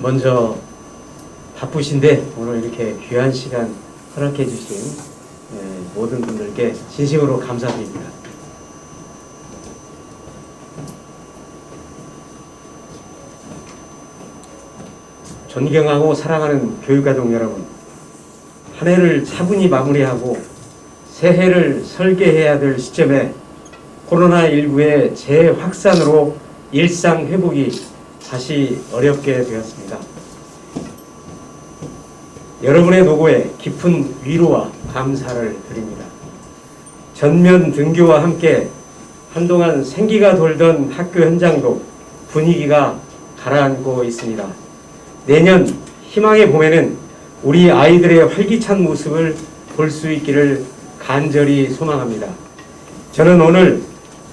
먼저 바쁘신데 오늘 이렇게 귀한 시간 허락해 주신 모든 분들께 진심으로 감사드립니다. 존경하고 사랑하는 교육가족 여러분, 한 해를 차분히 마무리하고 새해를 설계해야 될 시점에 코로나19의 재확산으로 일상 회복이 다시 어렵게 되었습니다. 여러분의 노고에 깊은 위로와 감사를 드립니다. 전면 등교와 함께 한동안 생기가 돌던 학교 현장도 분위기가 가라앉고 있습니다. 내년 희망의 봄에는 우리 아이들의 활기찬 모습을 볼 수 있기를 간절히 소망합니다. 저는 오늘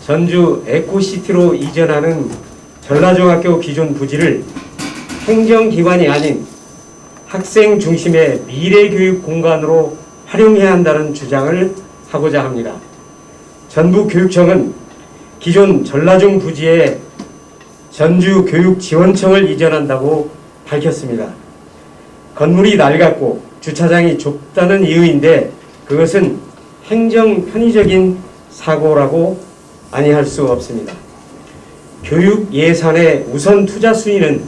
전주 에코시티로 이전하는 전라중학교 기존 부지를 행정기관이 아닌 학생 중심의 미래교육 공간으로 활용해야 한다는 주장을 하고자 합니다. 전북교육청은 기존 전라중 부지에 전주교육지원청을 이전한다고 밝혔습니다. 건물이 낡았고 주차장이 좁다는 이유인데 그것은 행정 편의적인 사고라고 아니할 수 없습니다. 교육 예산의 우선 투자 순위는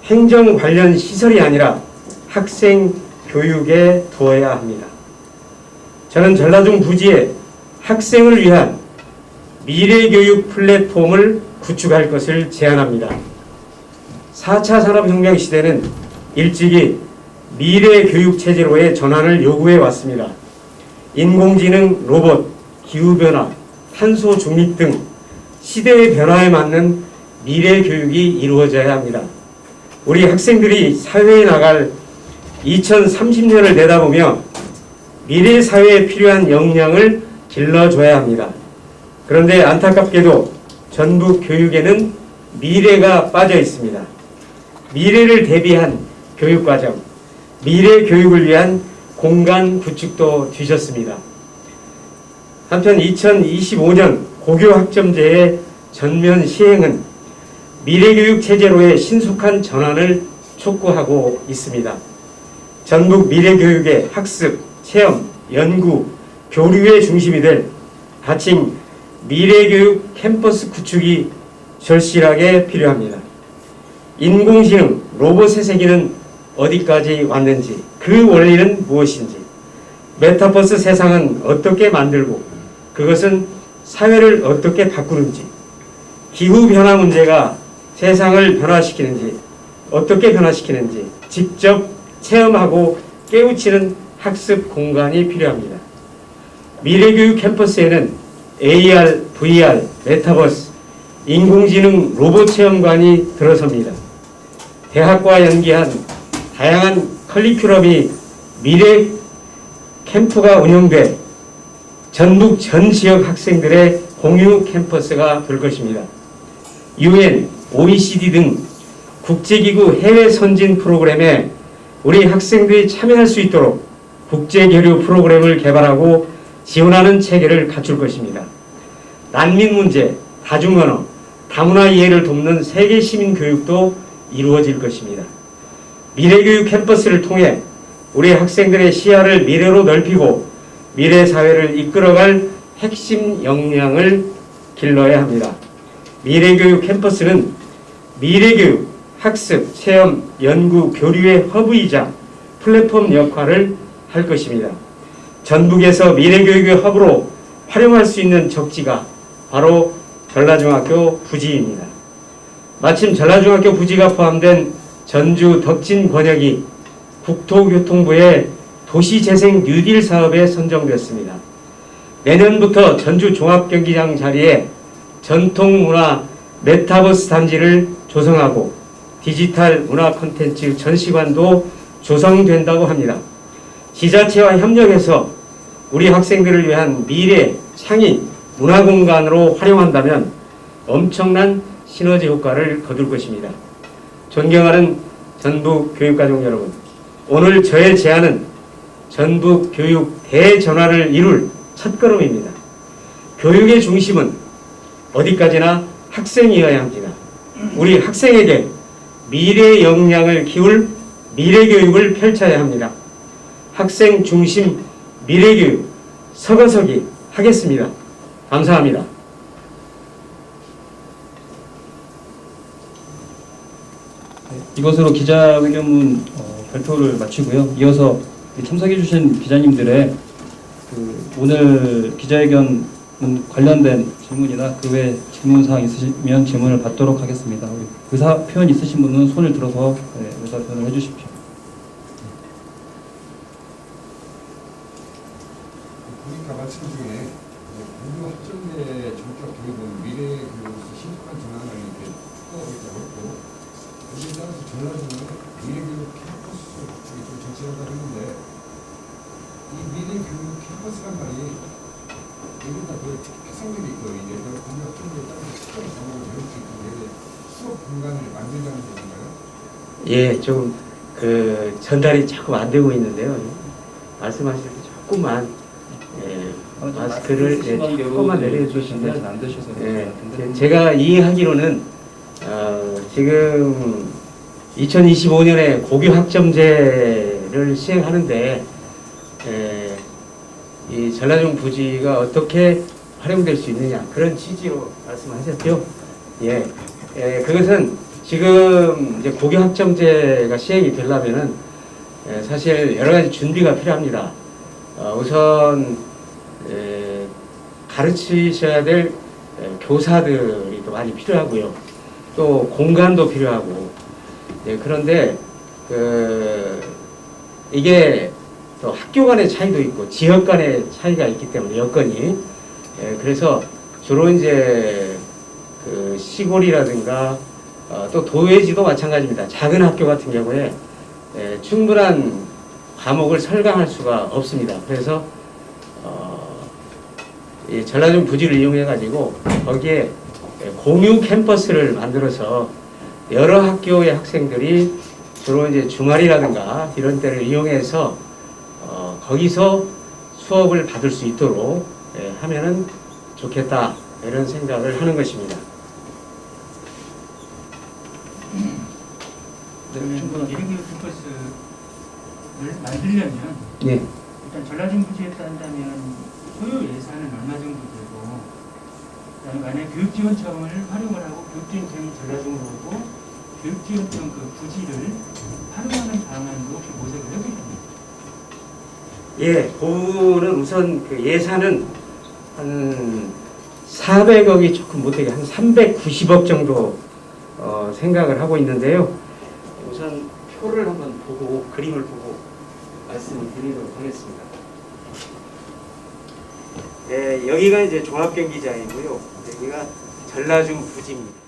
행정 관련 시설이 아니라 학생 교육에 두어야 합니다. 저는 전라중 부지에 학생을 위한 미래교육 플랫폼을 구축할 것을 제안합니다. 4차 산업혁명 시대는 일찍이 미래교육체제로의 전환을 요구해 왔습니다. 인공지능, 로봇, 기후변화, 탄소 중립 등 시대의 변화에 맞는 미래교육이 이루어져야 합니다. 우리 학생들이 사회에 나갈 2030년을 내다보며 미래 사회에 필요한 역량을 길러줘야 합니다. 그런데 안타깝게도 전북 교육에는 미래가 빠져 있습니다. 미래를 대비한 교육과정, 미래 교육을 위한 공간 구축도 뒤졌습니다. 한편 2025년 고교학점제의 전면 시행은 미래교육 체제로의 신속한 전환을 촉구하고 있습니다. 전북 미래교육의 학습, 체험, 연구, 교류의 중심이 될 하층 미래교육 캠퍼스 구축이 절실하게 필요합니다. 인공지능, 로봇의 세계는 어디까지 왔는지, 그 원리는 무엇인지, 메타버스 세상은 어떻게 만들고 그것은 사회를 어떻게 바꾸는지, 기후변화 문제가 세상을 변화시키는지, 어떻게 변화시키는지 직접 체험하고 깨우치는 학습 공간이 필요합니다. 미래교육 캠퍼스에는 AR, VR, 메타버스, 인공지능 로봇 체험관이 들어섭니다. 대학과 연계한 다양한 커리큘럼이 미래 캠프가 운영돼 전북 전 지역 학생들의 공유 캠퍼스가 될 것입니다. UN, OECD 등 국제기구 해외 선진 프로그램에 우리 학생들이 참여할 수 있도록 국제교류 프로그램을 개발하고 지원하는 체계를 갖출 것입니다. 난민 문제, 다중언어, 다문화 이해를 돕는 세계 시민 교육도 이루어질 것입니다. 미래교육 캠퍼스를 통해 우리 학생들의 시야를 미래로 넓히고 미래 사회를 이끌어갈 핵심 역량을 길러야 합니다. 미래교육 캠퍼스는 미래교육, 학습, 체험, 연구, 교류의 허브이자 플랫폼 역할을 할 것입니다. 전북에서 미래교육의 허브로 활용할 수 있는 적지가 바로 전라중학교 부지입니다. 마침 전라중학교 부지가 포함된 전주 덕진 권역이 국토교통부의 도시재생 뉴딜 사업에 선정됐습니다. 내년부터 전주 종합경기장 자리에 전통문화 메타버스 단지를 조성하고 디지털 문화 콘텐츠 전시관도 조성된다고 합니다. 지자체와 협력해서 우리 학생들을 위한 미래 창의 문화공간으로 활용한다면 엄청난 시너지 효과를 거둘 것입니다. 존경하는 전북 교육가족 여러분, 오늘 저의 제안은 전북 교육 대전환을 이룰 첫걸음입니다. 교육의 중심은 어디까지나 학생이어야 합니다. 우리 학생에게 미래 역량을 키울 미래교육을 펼쳐야 합니다. 학생 중심 미래교육 서거서기 하겠습니다. 감사합니다. 이것으로 기자회견문 발표를 마치고요. 이어서 참석해주신 기자님들의 오늘 기자회견 관련된 질문이나 그 외 질문사항 있으시면 질문을 받도록 하겠습니다. 우리 의사 표현 있으신 분은 손을 들어서 의사 표현을 해주십시오. 보니까 말씀 중에 공유 학점제 전격 교육은 미래 교육으로서 심각한 전환을 이렇게 추구하고 있다고 했고, 여기에 따라서 전라도는 미래 교육 캠퍼스 쪽이 좀 정치한다고 했는데, 이 미래 교육 캠퍼스란 말이 여기다 그 학생들이 있고 이제 그 공유 학점제에 따라서 특별한 과목을 배울 수 있고 수업 공간을 만들자는 얘기인가요? 예, 좀 전달이 자꾸 안 되고 있는데요. 말씀하실 때 조금만 마스크를 조금만 내려주시면 안 되셔서 제가 이해하기로는 지금 2025년에 고교 학점제를 시행하는데 이 전라중 부지가 어떻게 활용될 수 있느냐 그런 취지로 말씀하셨죠. 그것은 지금 이제 고교 학점제가 시행이 되려면은 사실 여러 가지 준비가 필요합니다. 우선 가르치셔야 될 교사들이 또 많이 필요하고요. 또 공간도 필요하고. 그런데 이게 또 학교 간의 차이도 있고 지역 간의 차이가 있기 때문에 여건이 그래서 주로 이제 시골이라든가 또 도외지도 마찬가지입니다. 작은 학교 같은 경우에 충분한 과목을 설강할 수가 없습니다. 그래서 이 전라중 부지를 이용해 가지고 거기에 공유 캠퍼스를 만들어서 여러 학교의 학생들이 주로 이제 주말이라든가 이런 때를 이용해서 거기서 수업을 받을 수 있도록 하면은 좋겠다 이런 생각을 하는 것입니다. 그러면 미래교육 캠퍼스를 만들려면 일단 전라중 부지에 따른다면 소요 예산은 얼마 정도 되고, 그다음에 만약 교육지원청을 활용을 하고 교육지원청이 전라중으로 오고 교육지원청 그 부지를 활용하는 방안도 혹시 모색을 해보셨나요? 그 부분은 우선 예산은 한 400억이 조금 못되게 한 390억 정도 생각을 하고 있는데요. 우선 표를 한번 보고 그림을 보고 말씀을 드리도록 하겠습니다. 여기가 이제 종합경기장이고요. 여기가 전라중 부지입니다.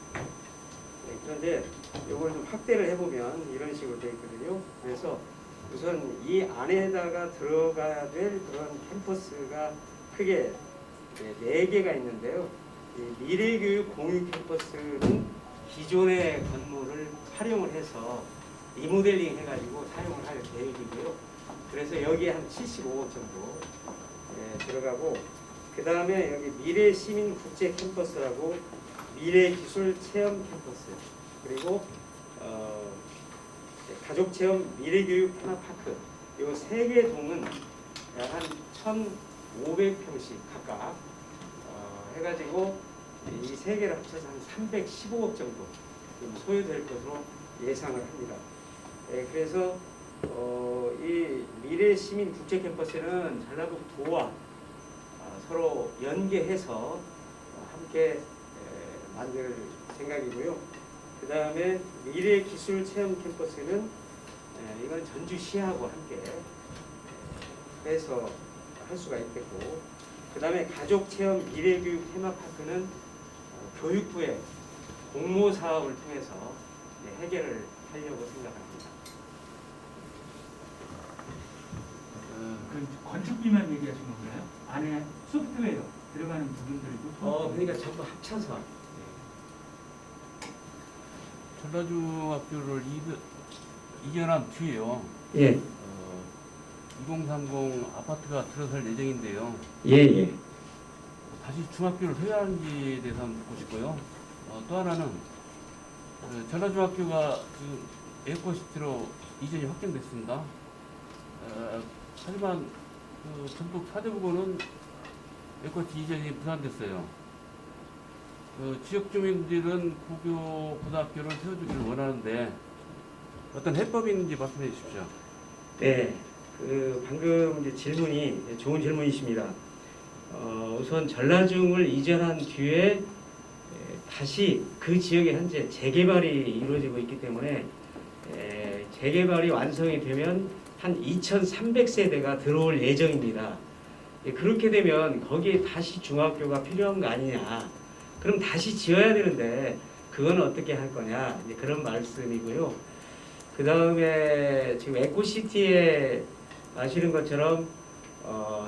그런데 이걸 좀 확대를 해보면 이런 식으로 되어 있거든요. 그래서 우선 이 안에다가 들어가야 될 그런 캠퍼스가 크게 4개가 있는데요. 이 미래교육 공유 캠퍼스는 기존의 건물을 활용을 해서 리모델링 해가지고 사용을 할 계획이고요. 그래서 여기에 한 75억 정도 들어가고, 그 다음에 여기 미래시민국제 캠퍼스라고 미래기술 체험 캠퍼스, 그리고 가족체험 미래교육 테마파크, 이 3개 동은 약 한 1,500평씩 각각 해가지고 이 3개를 합쳐서 한 315억 정도 소요될 것으로 예상을 합니다. 그래서 이 미래시민국제 캠퍼스는 전라북도와 서로 연계해서 함께 만들 생각이고요. 그 다음에 미래기술체험 캠퍼스는 이건 전주시하고 함께 해서 할 수가 있겠고, 그 다음에 가족체험 미래교육 테마파크는 교육부의 공모 사업을 통해서 해결을 하려고 생각합니다. 그 건축비만 얘기하신 건가요? 안에 소프트웨어 들어가는 부분들이고. 그러니까 전부 합쳐서. 전라중학교를 이전한 뒤에요. 2030 아파트가 들어설 예정인데요. 다시 중학교를 소유하는지에 대해서 한번 듣고 싶고요. 또 하나는 전라중학교가 에코시티로 이전이 확정됐습니다. 하지만 전북 사대부고는 에코시티 이전이 무산됐어요. 지역 주민들은 고교 고등학교를 세워주기를 원하는데 어떤 해법이 있는지 말씀해 주십시오. 네, 방금 이제 질문이 좋은 질문이십니다. 우선 전라중을 이전한 뒤에 다시 그 지역에 현재 재개발이 이루어지고 있기 때문에 재개발이 완성이 되면 한 2,300세대가 들어올 예정입니다. 그렇게 되면 거기에 다시 중학교가 필요한 거 아니냐. 그럼 다시 지어야 되는데 그건 어떻게 할 거냐. 이제 그런 말씀이고요. 그 다음에 지금 에코시티에 아시는 것처럼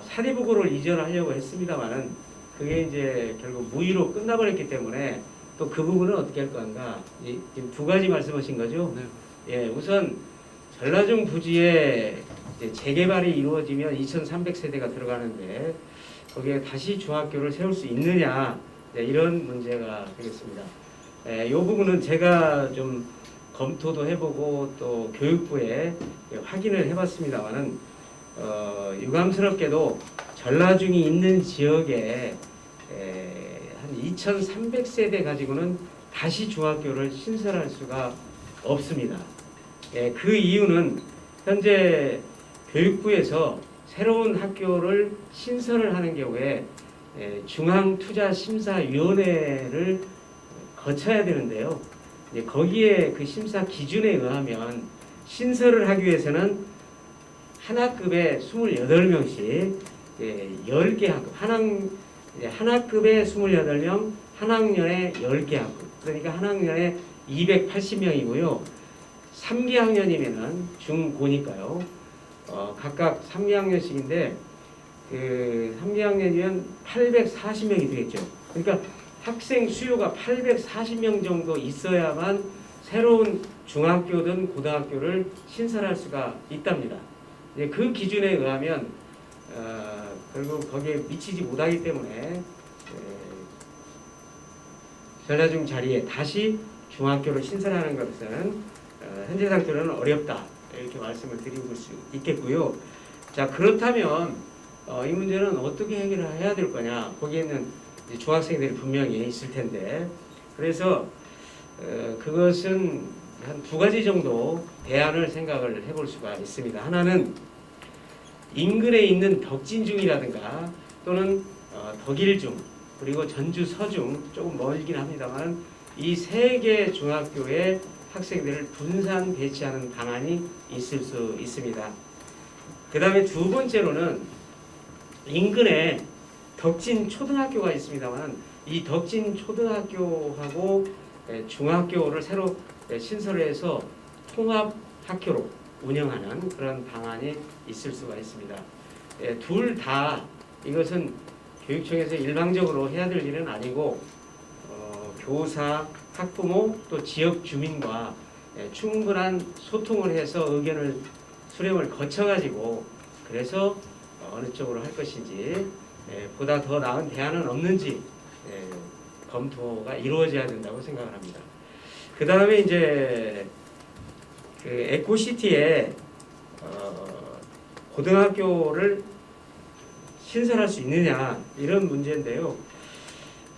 사대부고를 이전하려고 했습니다만은 그게 이제 결국 무의로 끝나버렸기 때문에 또 그 부분은 어떻게 할 건가. 지금 두 가지 말씀하신 거죠. 네. 예, 우선 전라중 부지에 이제 재개발이 이루어지면 2,300세대가 들어가는데 거기에 다시 중학교를 세울 수 있느냐, 네, 이런 문제가 되겠습니다. 이 부분은 제가 좀 검토도 해보고 또 교육부에 확인을 해봤습니다만은 유감스럽게도 전라중이 있는 지역에 한 2,300세대 가지고는 다시 중학교를 신설할 수가 없습니다. 그 이유는 현재 교육부에서 새로운 학교를 신설을 하는 경우에 중앙투자심사위원회를 거쳐야 되는데요. 거기에 그 심사 기준에 의하면 신설을 하기 위해서는 한 학급에 28명씩 10개 학급, 한 학급에 28명, 한 학년에 10개 학급, 그러니까 한 학년에 280명이고요. 3기 학년이면은 중고니까요. 각각 3기 학년씩인데 그 3기 학년이면 840명이 되겠죠. 그러니까 학생 수요가 840명 정도 있어야만 새로운 중학교든 고등학교를 신설할 수가 있답니다. 그 기준에 의하면 결국 거기에 미치지 못하기 때문에 전라중 자리에 다시 중학교를 신설하는 것은 현재 상태로는 어렵다, 이렇게 말씀을 드리고 수 있겠고요. 자, 그렇다면 이 문제는 어떻게 해결을 해야 될 거냐. 거기에는 이제 중학생들이 분명히 있을 텐데, 그래서 그것은 한 두 가지 정도 대안을 생각을 해볼 수가 있습니다. 하나는 인근에 있는 덕진중이라든가 또는 덕일중, 그리고 전주 서중, 조금 멀긴 합니다만 이 세 개 중학교에 학생들을 분산 배치하는 방안이 있을 수 있습니다. 그 다음에 두 번째로는 인근에 덕진 초등학교가 있습니다만 이 덕진 초등학교하고 중학교를 새로 신설해서 통합 학교로 운영하는 그런 방안이 있을 수가 있습니다. 둘 다 이것은 교육청에서 일방적으로 해야 될 일은 아니고 교사, 학부모 또 지역 주민과 충분한 소통을 해서 의견을 수렴을 거쳐가지고 그래서 어느 쪽으로 할 것인지 보다 더 나은 대안은 없는지 검토가 이루어져야 된다고 생각을 합니다. 그 다음에 이제 그 에코시티에 고등학교를 신설할 수 있느냐, 이런 문제인데요.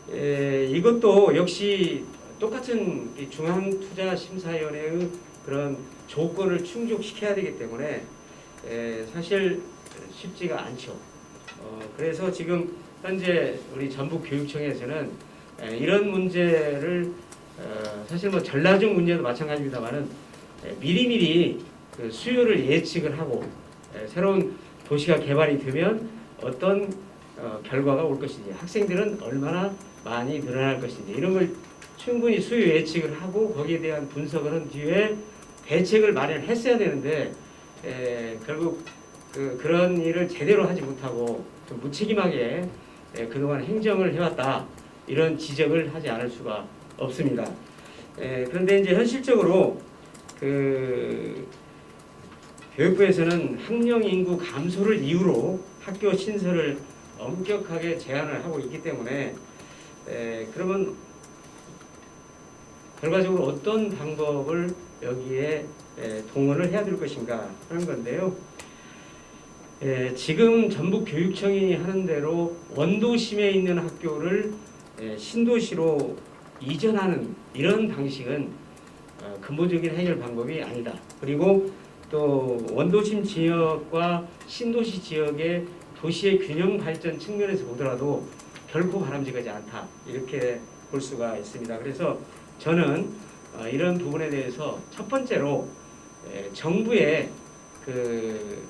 이것도 역시 똑같은 중앙투자심사위원회의 그런 조건을 충족시켜야 되기 때문에 사실 쉽지가 않죠. 그래서 지금 현재 우리 전북교육청에서는 이런 문제를 사실 뭐 전라중 문제도 마찬가지입니다만은 미리미리 그 수요를 예측을 하고 새로운 도시가 개발이 되면 어떤 결과가 올 것인지, 학생들은 얼마나 많이 늘어날 것인지 이런 걸 충분히 수요 예측을 하고 거기에 대한 분석을 한 뒤에 대책을 마련했어야 되는데 결국 그런 일을 제대로 하지 못하고 좀 무책임하게 그동안 행정을 해왔다, 이런 지적을 하지 않을 수가 없습니다. 그런데 이제 현실적으로 교육부에서는 학령 인구 감소를 이유로 학교 신설을 엄격하게 제한을 하고 있기 때문에 그러면 결과적으로 어떤 방법을 여기에 동원을 해야 될 것인가 하는 건데요. 지금 전북교육청이 하는 대로 원도심에 있는 학교를 신도시로 이전하는 이런 방식은 근본적인 해결 방법이 아니다. 그리고 또 원도심 지역과 신도시 지역의 도시의 균형 발전 측면에서 보더라도 결코 바람직하지 않다. 이렇게 볼 수가 있습니다. 그래서 저는 이런 부분에 대해서 첫 번째로 정부의 그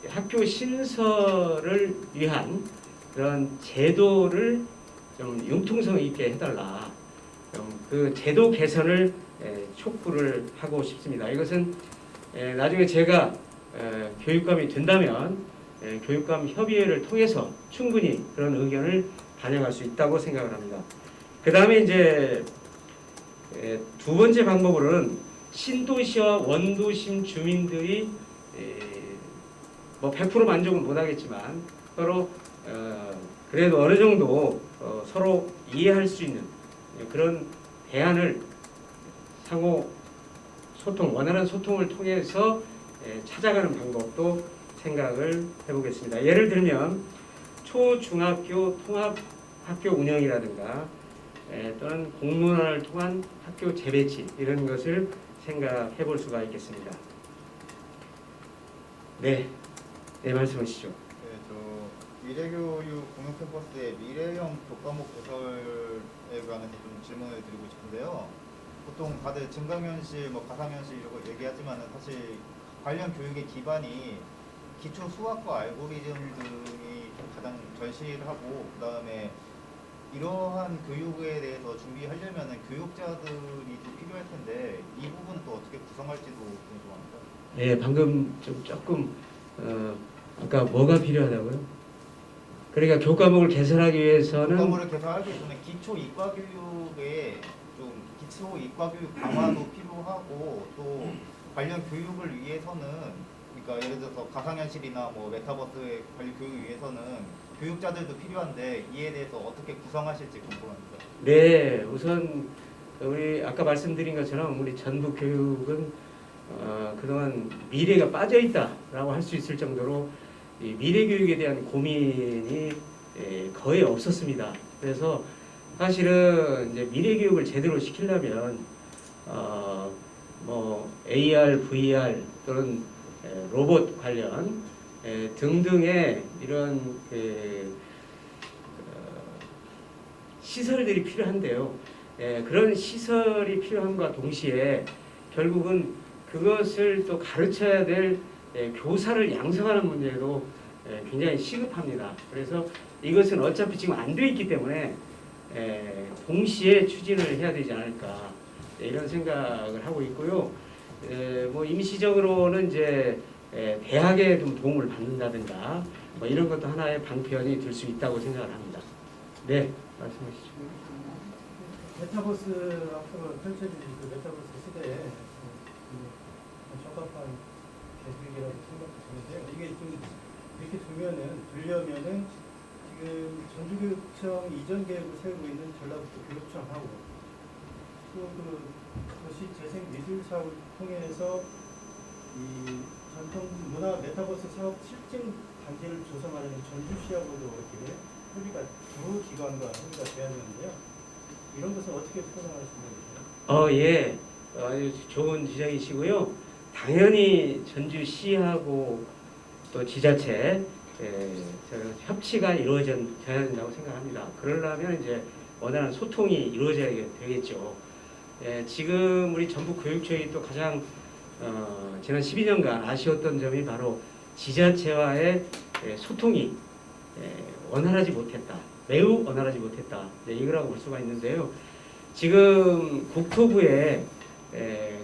학교 신설을 위한 그런 제도를 좀 융통성 있게 해달라. 그 제도 개선을 촉구를 하고 싶습니다. 이것은 나중에 제가 교육감이 된다면 교육감 협의회를 통해서 충분히 그런 의견을 반영할 수 있다고 생각을 합니다. 그 다음에 이제 두 번째 방법으로는 신도시와 원도심 주민들이 뭐 100% 만족은 못하겠지만 서로 그래도 어느 정도 서로 이해할 수 있는 그런 대안을 상호 소통, 원활한 소통을 통해서 찾아가는 방법도 생각을 해보겠습니다. 예를 들면 초중학교 통합학교 운영이라든가 또는 공문화를 통한 학교 재배치 이런 것을 생각해 볼 수가 있겠습니다. 네, 말씀하시죠. 네, 저 미래교육 공유캠퍼스의 미래형 교과목 개설에 관해서 좀 질문을 드리고 싶은데요. 보통 다들 증강현실, 뭐 가상현실 이런 거 얘기하지만은 사실 관련 교육의 기반이 기초 수학과 알고리즘 등이 가장 절실하고, 그 다음에 이러한 교육에 대해서 준비하려면은 교육자들이 또 필요할 텐데 이 부분은 또 어떻게 구성할지도 궁금합니다. 네, 방금 조금 아까 뭐가 필요하다고요? 그러니까 교과목을 개선하기 위해서는 교과목을 개선하기 위해서는 기초 이과 교육에 좀 기초 이과 교육 강화도 필요하고, 또 관련 교육을 위해서는 그러니까 예를 들어서 가상현실이나 뭐 메타버스의 관련 교육을 위해서는 교육자들도 필요한데 이에 대해서 어떻게 구성하실지 궁금합니다. 네, 우선 우리 아까 말씀드린 것처럼 우리 전북 교육은 그동안 미래가 빠져 있다라고 할 수 있을 정도로 이 미래 교육에 대한 고민이 거의 없었습니다. 그래서 사실은 이제 미래 교육을 제대로 시키려면 뭐 AR, VR 또는 로봇 관련 등등의 이런 시설들이 필요한데요. 그런 시설이 필요함과 동시에 결국은 그것을 또 가르쳐야 될 교사를 양성하는 문제도 굉장히 시급합니다. 그래서 이것은 어차피 지금 안 돼 있기 때문에 동시에 추진을 해야 되지 않을까 이런 생각을 하고 있고요. 뭐 임시적으로는 이제 대학에 좀 도움을 받는다든가 뭐 이런 것도 하나의 방편이 될 수 있다고 생각을 합니다. 네, 말씀하시죠. 메타버스 앞으로 펼쳐질 그 메타버스 시대에 적합한 계획이라고 생각이 드는데요. 이게 좀 이렇게 들려면은 지금 전주교육청 이전 계획을 세우고 있는 전라북도 교육청하고 또 그 도시 재생 미술 사업을 통해서 이 전통 문화 메타버스 사업 실증 단지를 조성하는 전주시하고도 이렇게 협의가 두 기관과 협의가 돼야 되는데요. 이런 것은 어떻게 포장할 수 있는 거죠? 예, 아주 좋은 지적이시고요. 당연히 전주시하고 또 지자체 협치가 이루어져야 된다고 생각합니다. 그러려면 이제 원활한 소통이 이루어져야 되겠죠. 지금 우리 전북교육청이 또 가장 지난 12년간 아쉬웠던 점이 바로 지자체와의 소통이 원활하지 못했다. 매우 원활하지 못했다. 이거라고 볼 수가 있는데요. 지금 국토부의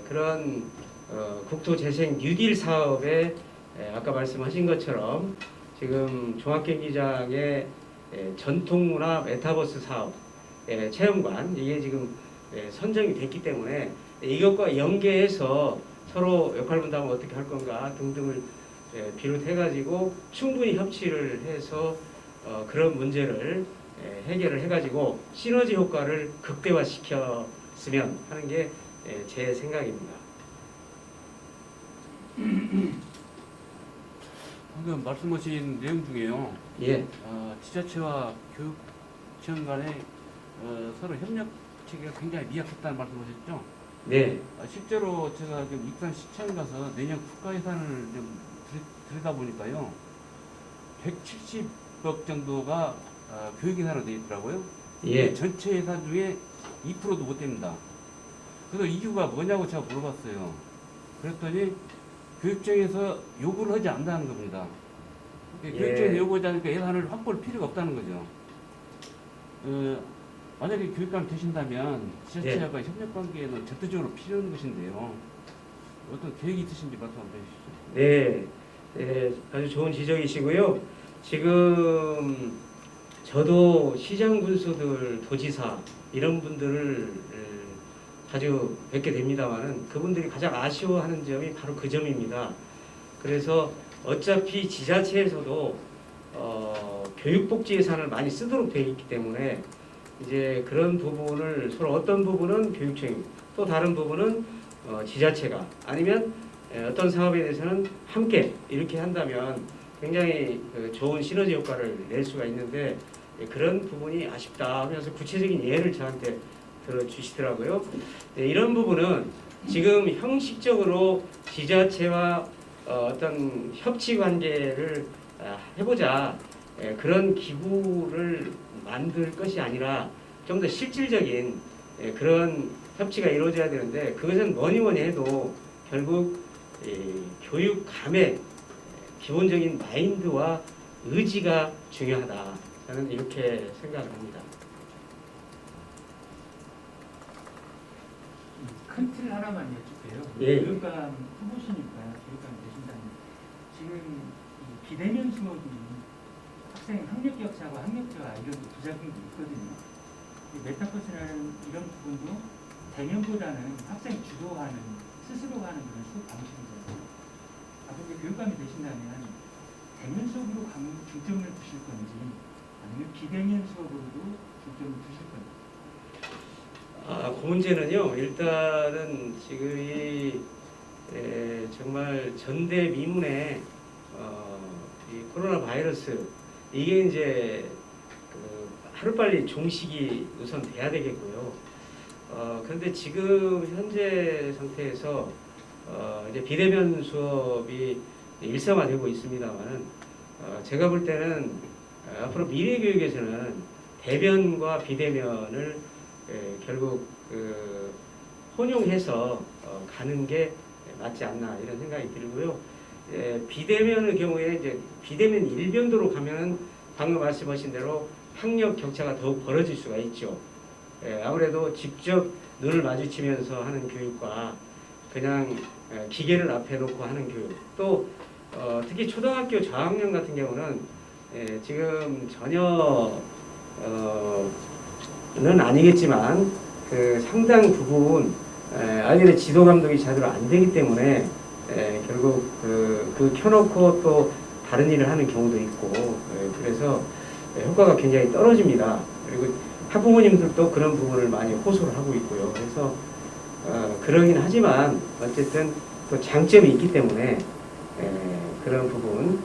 그런 국토재생 뉴딜 사업에 아까 말씀하신 것처럼 지금 종합경기장의 전통문화 메타버스 사업 체험관 이게 지금 선정이 됐기 때문에 이것과 연계해서 서로 역할 분담을 어떻게 할 건가 등등을 비롯해가지고 충분히 협치를 해서 그런 문제를 해결을 해가지고 시너지 효과를 극대화시켜 있으면 하는 게 제 생각입니다. 방금 말씀하신 내용 중에요. 예, 지자체와 교육청 간의 서로 협력 체계가 굉장히 미약했다는 말씀하셨죠? 네, 실제로 제가 지금 익산 시청 가서 내년 국가 예산을 좀 들여다보니까요, 170억 정도가 교육 예산으로 되어 있더라고요. 예, 전체 예산 중에 2%도 못 됩니다. 그래서 이유가 뭐냐고 제가 물어봤어요. 그랬더니 교육청에서 요구를 하지 않는다는 겁니다. 교육청에서 요구하지 않으니까 예산을 확보할 필요가 없다는 거죠. 만약에 교육감이 되신다면 지자체와의 협력 관계는 절대적으로 필요한 것인데요. 어떤 계획이 있으신지 말씀 한번 해주시죠. 네, 아주 좋은 지적이시고요. 지금 저도 시장 군수들, 도지사 이런 분들을 자주 뵙게 됩니다만은 그분들이 가장 아쉬워하는 점이 바로 그 점입니다. 그래서 어차피 지자체에서도 교육복지 예산을 많이 쓰도록 되어 있기 때문에 이제 그런 부분을 서로 어떤 부분은 교육청이 또 다른 부분은 지자체가 아니면 어떤 사업에 대해서는 함께 이렇게 한다면 굉장히 좋은 시너지 효과를 낼 수가 있는데 그런 부분이 아쉽다 하면서 구체적인 예를 저한테 들어주시더라고요. 네, 이런 부분은 지금 형식적으로 지자체와 어떤 협치 관계를 해보자 그런 기구를 만들 것이 아니라 좀 더 실질적인 그런 협치가 이루어져야 되는데 그것은 뭐니 해도 결국 교육감의 기본적인 마인드와 의지가 중요하다. 저는 이렇게 생각합니다. 큰 틀 하나만 여쭐게요. 예. 교육감 후보시니까 교육감 되신다면 지금 이 비대면 수업이 학생 학력 격차와 학력차가 이런 부작용도 있거든요. 이 메타버스라는 이런 부분도 대면보다는 학생 주도하는 스스로 하는 그런 수업 방식이잖아요. 앞으로 교육감이 되신다면 대면 수업으로 중점을 두실 건지 아니면 비대면 수업으로도 중점을 두실 건지. 그 문제는요. 일단은 지금 정말 전대미문의 이 코로나 바이러스 이게 이제 하루빨리 종식이 우선 돼야 되겠고요. 그런데 지금 현재 상태에서 이제 비대면 수업이 일상화되고 있습니다만은 제가 볼 때는 앞으로 미래교육에서는 대면과 비대면을 결국 혼용해서 가는 게 맞지 않나 이런 생각이 들고요. 비대면의 경우에 이제 비대면 일변도로 가면은 방금 말씀하신 대로 학력 격차가 더욱 벌어질 수가 있죠. 아무래도 직접 눈을 마주치면서 하는 교육과 그냥 기계를 앞에 놓고 하는 교육 또 특히 초등학교 저학년 같은 경우는 지금 전혀 는 아니겠지만 그 상당 부분 아이들의 지도 감독이 제대로 안 되기 때문에 결국 그 켜놓고 또 다른 일을 하는 경우도 있고 그래서 효과가 굉장히 떨어집니다. 그리고 학부모님들도 그런 부분을 많이 호소를 하고 있고요. 그래서 그러긴 하지만 어쨌든 또 장점이 있기 때문에 그런 부분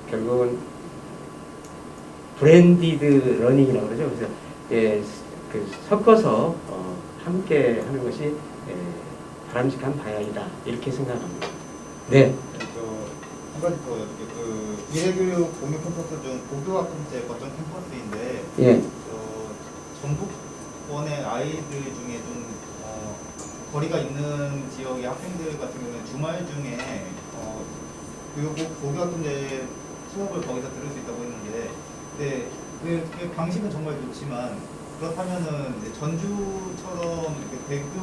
결국은 브랜디드 러닝이라고 그러죠. 그래서 섞어서 함께 하는 것이 바람직한 방향이다 이렇게 생각합니다. 네. 한 가지 더 미래교육 공유 캠퍼스 중 고교학생제 거점 캠퍼스인데 예. 전북권의 아이들 중에 좀 거리가 있는 지역의 학생들 같은 경우는 주말 중에 고교학생제 수업을 거기서 들을 수 있다고 했는데, 근데 그 방식은 정말 좋지만 그렇다면은 이제 전주처럼 이렇게 대교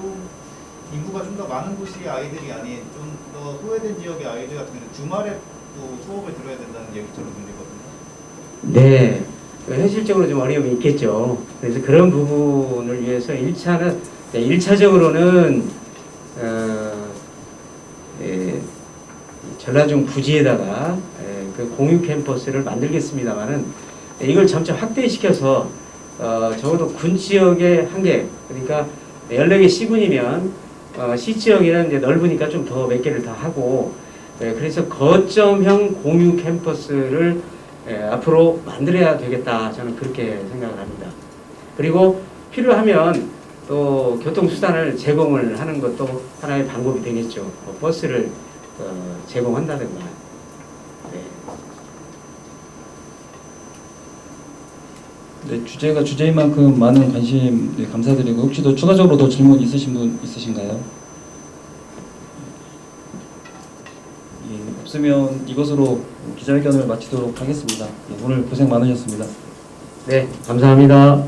인구가 좀 더 많은 곳이 아이들이 아닌 좀 더 소외된 지역의 아이들 같은 경우는 주말에 또 수업을 들어야 된다는 얘기처럼 들리거든요. 네. 현실적으로 좀 어려움이 있겠죠. 그래서 그런 부분을 위해서 1차적으로는 전라중 부지에다가 그 공유 캠퍼스를 만들겠습니다만은 이걸 점차 확대시켜서 적어도 군 지역의 한계, 그러니까 14개 C군이면 C지역에는 이제 넓으니까 좀 더 몇 개를 더 하고 그래서 거점형 공유 캠퍼스를 앞으로 만들어야 되겠다. 저는 그렇게 생각을 합니다. 그리고 필요하면 또 교통수단을 제공을 하는 것도 하나의 방법이 되겠죠. 버스를 제공한다든가. 네. 네, 주제가 주제인 만큼 많은 관심 네, 감사드리고 혹시 더 추가적으로 더 질문 있으신 분 있으신가요? 예, 없으면 이것으로 기자회견을 마치도록 하겠습니다. 예, 오늘 고생 많으셨습니다. 네, 감사합니다.